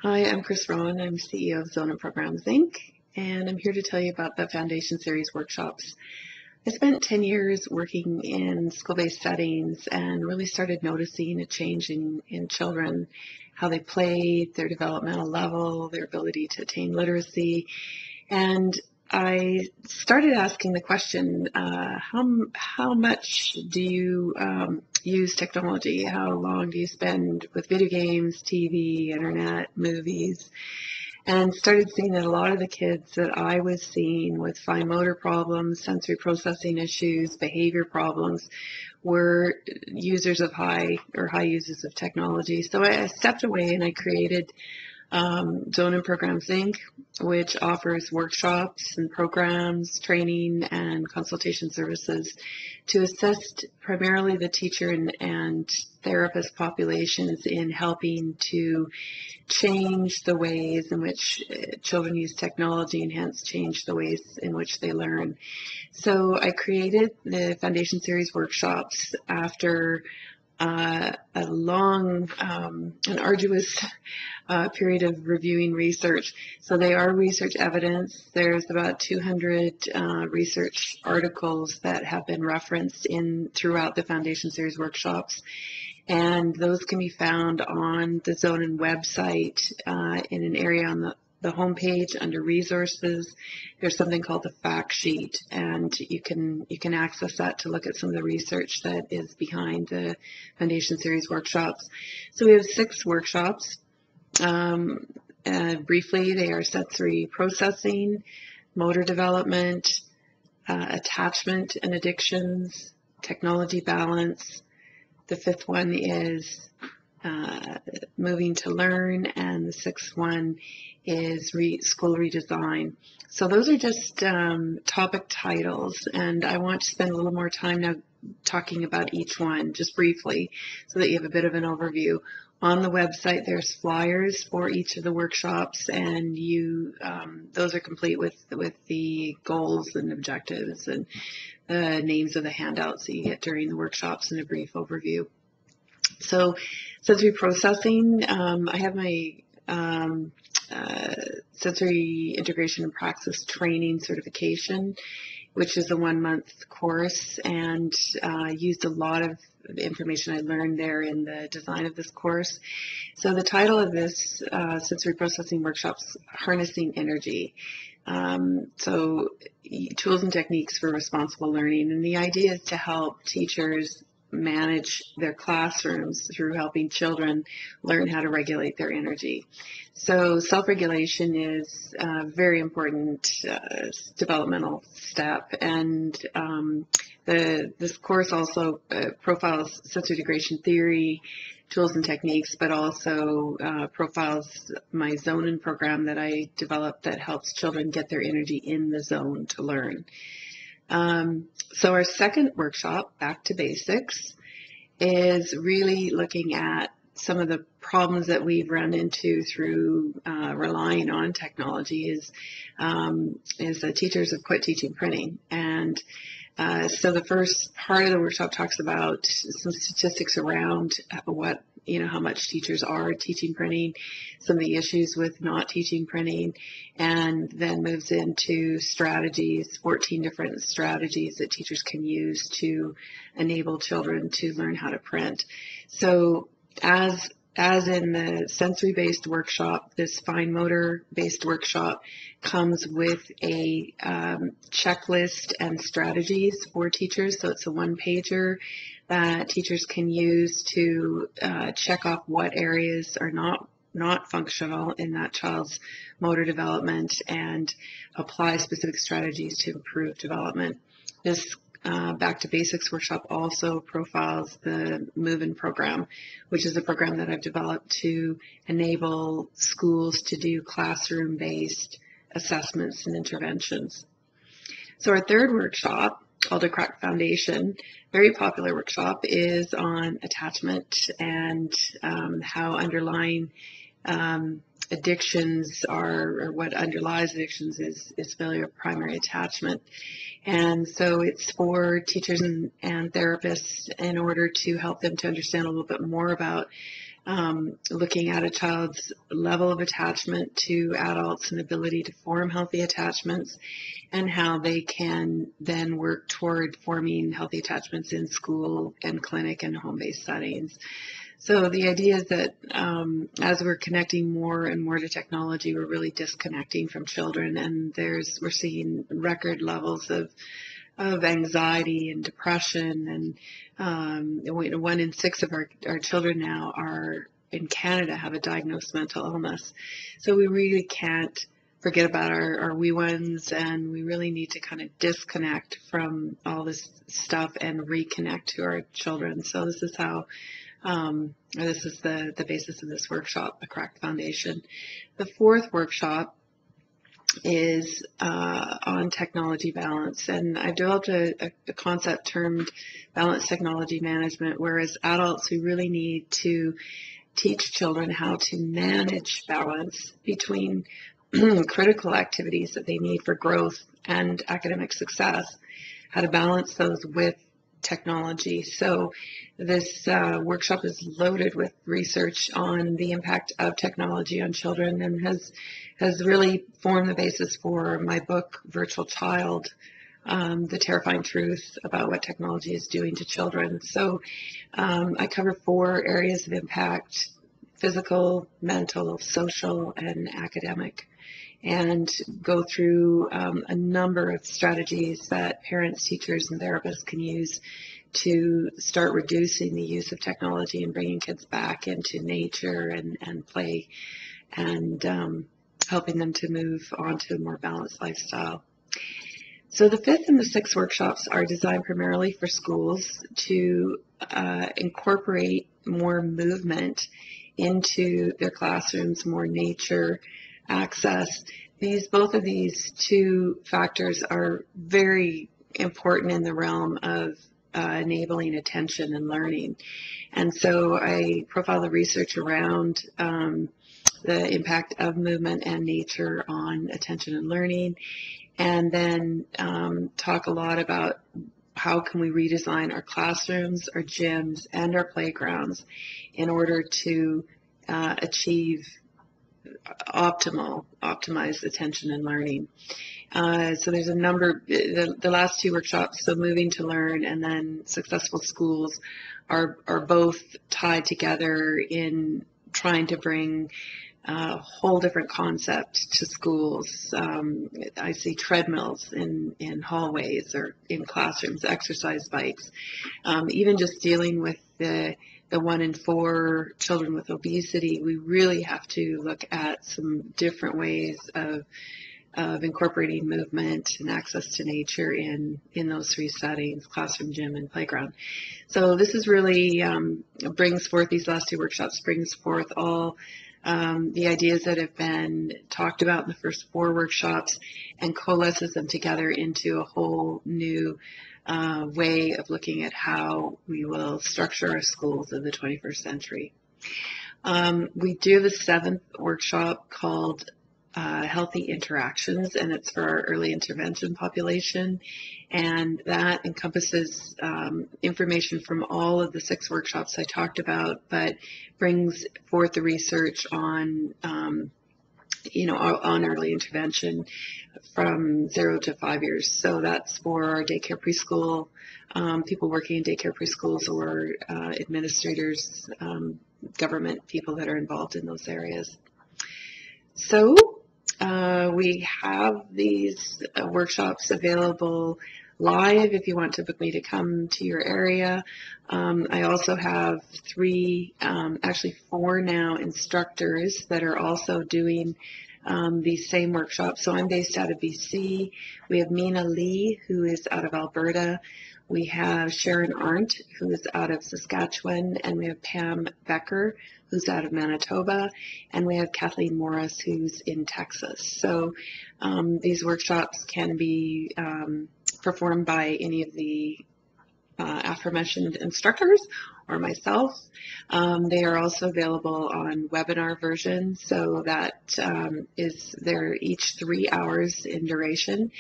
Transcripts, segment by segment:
Hi, I'm Cris Rowan. I'm CEO of Zona Programs Inc., and I'm here to tell you about the Foundation Series workshops. I spent 10 years working in school-based settings and really started noticing a change in children, how they played, their developmental level, their ability to attain literacy. And I started asking the question, how much do you use technology? How long do you spend with video games, TV, internet, movies? And started seeing that a lot of the kids that I was seeing with fine motor problems, sensory processing issues, behavior problems were users of high users of technology. So I stepped away and I created Zone Programs Inc., which offers workshops and programs, training, and consultation services to assist primarily the teacher and therapist populations in helping to change the ways in which children use technology and hence change the ways in which they learn. So I created the Foundation Series workshops after a long and arduous period of reviewing research. So they are research evidence. There's about 200 research articles that have been referenced throughout the Foundation Series workshops. And those can be found on the Zonin website in an area on the homepage under resources. There's something called the fact sheet, and you can access that to look at some of the research that is behind the Foundation Series workshops. So we have 6 workshops. Briefly, they are sensory processing, motor development, attachment and addictions, technology balance. The 5th one is moving to learn, and the 6th one is school redesign. So those are just topic titles, and I want to spend a little more time now talking about each one just briefly so that you have a bit of an overview. On the website, there's flyers for each of the workshops, and those are complete with the goals and objectives and the names of the handouts that you get during the workshops and a brief overview. So sensory processing, I have my sensory integration and praxis training certification, which is a 1-month course, and used a lot of the information I learned there in the design of this course. So the title of this sensory processing workshop's Harnessing Energy. So tools and techniques for responsible learning, and the idea is to help teachers manage their classrooms through helping children learn how to regulate their energy. So self-regulation is a very important developmental step, and this course also profiles sensory integration theory, tools and techniques, but also profiles my Zonin program that I developed that helps children get their energy in the zone to learn. So our second workshop, Back to Basics, is really looking at some of the problems that we've run into through relying on technology is that teachers have quit teaching printing. And so the first part of the workshop talks about some statistics around how much teachers are teaching printing, some of the issues with not teaching printing, and then moves into strategies, 14 different strategies that teachers can use to enable children to learn how to print. So as in the sensory-based workshop, this fine motor-based workshop comes with a checklist and strategies for teachers. So it's a 1-pager that teachers can use to check off what areas are not functional in that child's motor development and apply specific strategies to improve development. This Back to Basics workshop also profiles the Move-In program, which is a program that I've developed to enable schools to do classroom-based assessments and interventions. So our third workshop, called A Cracked Foundation, very popular workshop, is on attachment and how underlying addictions or what underlies addictions is failure of primary attachment. And so it's for teachers and therapists in order to help them to understand a little bit more about looking at a child's level of attachment to adults and ability to form healthy attachments, and how they can then work toward forming healthy attachments in school and clinic and home-based settings. So the idea is that as we're connecting more and more to technology, we're really disconnecting from children, and we're seeing record levels of anxiety and depression, and 1 in 6 of our children now are in Canada have a diagnosed mental illness. So we really can't forget about our wee ones, and we really need to kind of disconnect from all this stuff and reconnect to our children. So this is how this is the basis of this workshop, the Correct Foundation. The 4th workshop is on technology balance, and I've developed a concept termed balanced technology management, whereas adults, we really need to teach children how to manage balance between critical activities that they need for growth and academic success, how to balance those with technology. So this workshop is loaded with research on the impact of technology on children, and has really formed the basis for my book, Virtual Child, The Terrifying Truth About What Technology is Doing to Children. So I cover 4 areas of impact: physical, mental, social, and academic, and go through a number of strategies that parents, teachers, and therapists can use to start reducing the use of technology and bringing kids back into nature and play, and helping them to move on to a more balanced lifestyle. So the 5th and the 6th workshops are designed primarily for schools to incorporate more movement into their classrooms, more nature access. Both of these 2 factors are very important in the realm of enabling attention and learning. And so I profile the research around the impact of movement and nature on attention and learning, and then talk a lot about how can we redesign our classrooms, our gyms, and our playgrounds in order to achieve optimized attention and learning. So there's a number, the last 2 workshops, so Moving to Learn and then Successful Schools, are both tied together in trying to bring a whole different concept to schools. I see treadmills in hallways or in classrooms, exercise bikes, even just dealing with the 1 in 4 children with obesity. We really have to look at some different ways of incorporating movement and access to nature in those 3 settings: classroom, gym, and playground. So this is really brings forth, these last 2 workshops brings forth all the ideas that have been talked about in the first 4 workshops and coalesces them together into a whole new way of looking at how we will structure our schools in the 21st century. We do have a 7th workshop called Healthy Interactions, and it's for our early intervention population, and that encompasses information from all of the 6 workshops I talked about, but brings forth the research on on early intervention from 0 to 5 years. So that's for our daycare preschool, people working in daycare preschools, or administrators, government people that are involved in those areas. So we have these workshops available live if you want to book me to come to your area. I also have 4 now instructors that are also doing these same workshops. So I'm based out of BC. We have Mina Lee, who is out of Alberta. We have Sharon Arndt, who is out of Saskatchewan, and we have Pam Becker, who's out of Manitoba, and we have Kathleen Morris, who's in Texas. So these workshops can be performed by any of the aforementioned instructors, or myself. They are also available on webinar versions, so that they're each 3 hours in duration.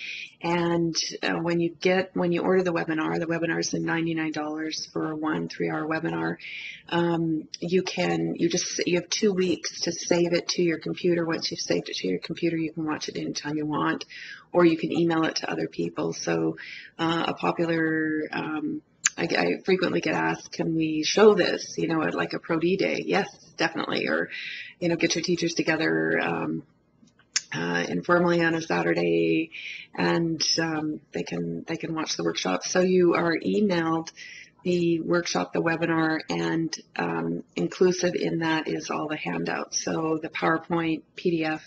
And when you order the webinar is $99 for a 3-hour webinar. You have 2 weeks to save it to your computer. Once you've saved it to your computer, you can watch it anytime you want, or you can email it to other people. So a popular I frequently get asked, can we show this, at like a Pro D day? Yes, definitely. Or, get your teachers together informally on a Saturday, and they can watch the workshop. So you are emailed the workshop, the webinar, and inclusive in that is all the handouts. So the PowerPoint, PDF,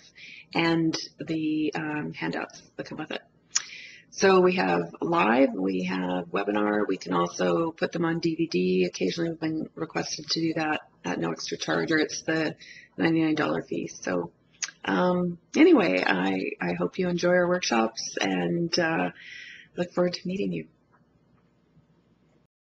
and the handouts that come with it. So we have live, we have webinar, we can also put them on DVD. Occasionally we've been requested to do that at no extra charge, or it's the $99 fee. So anyway, I hope you enjoy our workshops, and look forward to meeting you.